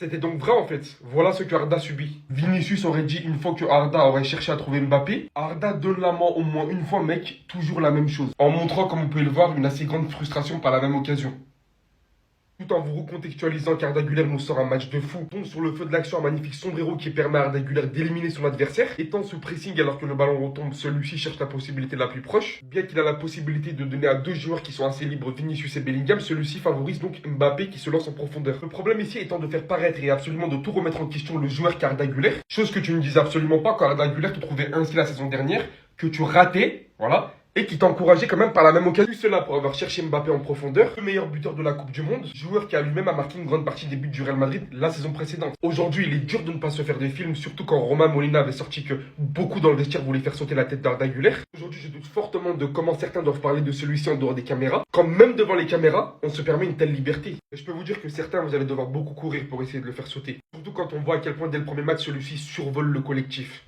C'était donc vrai en fait. Voilà ce que Arda subit. Vinicius aurait dit une fois que Arda aurait cherché à trouver Mbappé. Arda donne la main au moins une fois, mec, toujours la même chose. En montrant, comme vous pouvez le voir, une assez grande frustration par la même occasion. Tout en vous recontextualisant qu'Arda Güler nous sort un match de fou, tombe sur le feu de l'action un magnifique sombrero qui permet à Arda Güler d'éliminer son adversaire. Étant sous pressing alors que le ballon retombe, celui-ci cherche la possibilité la plus proche. Bien qu'il a la possibilité de donner à deux joueurs qui sont assez libres, Vinicius et Bellingham, celui-ci favorise donc Mbappé qui se lance en profondeur. Le problème ici étant de faire paraître et absolument de tout remettre en question le joueur qu'Arda Güler, chose que tu ne disais absolument pas quand Arda Güler te trouvait ainsi la saison dernière, que tu ratais, voilà, et qui t'encourageait quand même par la même occasion. Cela pour avoir cherché Mbappé en profondeur, le meilleur buteur de la Coupe du Monde, joueur qui a lui-même a marqué une grande partie des buts du Real Madrid la saison précédente. Aujourd'hui, il est dur de ne pas se faire des films, surtout quand Romain Molina avait sorti que beaucoup dans le vestiaire voulaient faire sauter la tête d'Arda Güler. Aujourd'hui, je doute fortement de comment certains doivent parler de celui-ci en dehors des caméras, quand même devant les caméras, on se permet une telle liberté. Et je peux vous dire que certains, vous allez devoir beaucoup courir pour essayer de le faire sauter. Surtout quand on voit à quel point dès le premier match, celui-ci survole le collectif.